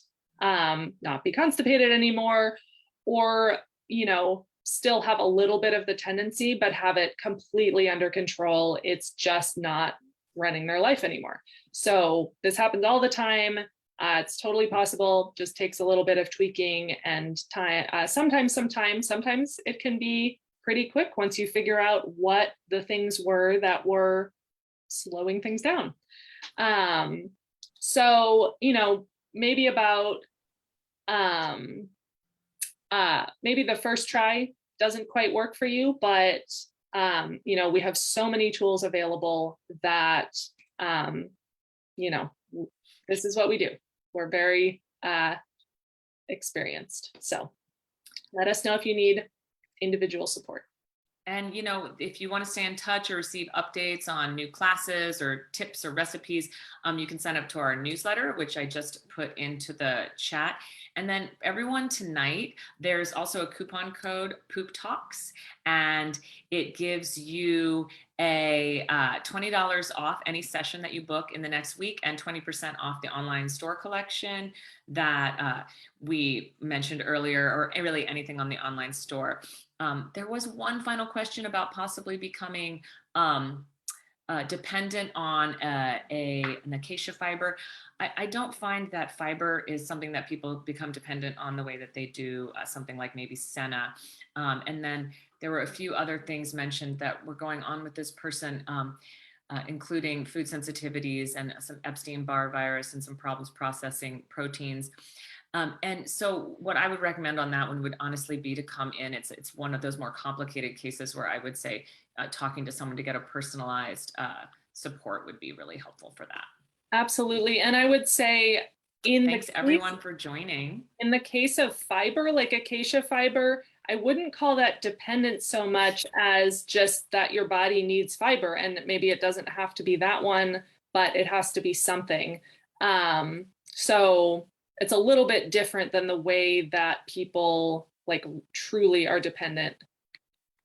not be constipated anymore, or, you know, still have a little bit of the tendency, but have it completely under control. It's just not running their life anymore. So this happens all the time. It's totally possible, just takes a little bit of tweaking and time. Sometimes it can be pretty quick once you figure out what the things were that were slowing things down. So, you know, maybe about maybe the first try doesn't quite work for you, but you know, we have so many tools available that you know, this is what we do. We're very experienced. So let us know if you need individual support. And, you know, if you want to stay in touch or receive updates on new classes or tips or recipes, you can sign up to our newsletter, which I just put into the chat. And then everyone, tonight, there's also a coupon code, Poop Talks, and it gives you a $20 off any session that you book in the next week, and 20% off the online store collection that we mentioned earlier, or really anything on the online store. There was one final question about possibly becoming dependent on an acacia fiber. I don't find that fiber is something that people become dependent on the way that they do something like maybe senna. And then there were a few other things mentioned that were going on with this person, including food sensitivities and some Epstein-Barr virus and some problems processing proteins. And so what I would recommend on that one would honestly be to come in. It's one of those more complicated cases where I would say talking to someone to get a personalized support would be really helpful for that. Absolutely. And I would say thanks everyone for joining. In the case of fiber, like acacia fiber, I wouldn't call that dependent so much as just that your body needs fiber, and maybe it doesn't have to be that one, but it has to be something. So it's a little bit different than the way that people like truly are dependent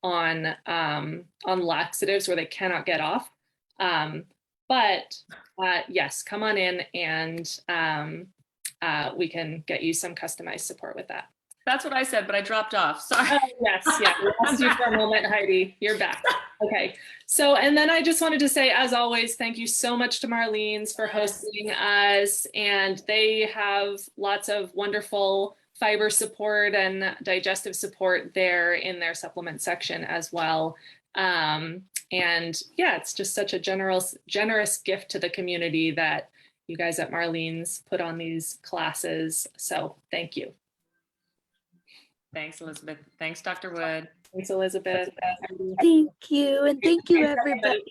on laxatives where they cannot get off. But yes, come on in and we can get you some customized support with that. That's what I said, but I dropped off. Sorry. Yes, yeah. We lost you for a moment, Heidi. You're back. Okay. So, and then I just wanted to say, as always, thank you so much to Marlene's for hosting us. And they have lots of wonderful fiber support and digestive support there in their supplement section as well. And yeah, it's just such a generous gift to the community that you guys at Marlene's put on these classes. So thank you. Thanks, Elizabeth. Thanks, Dr. Wood. Thanks, Elizabeth. Thank you. And thank you, everybody.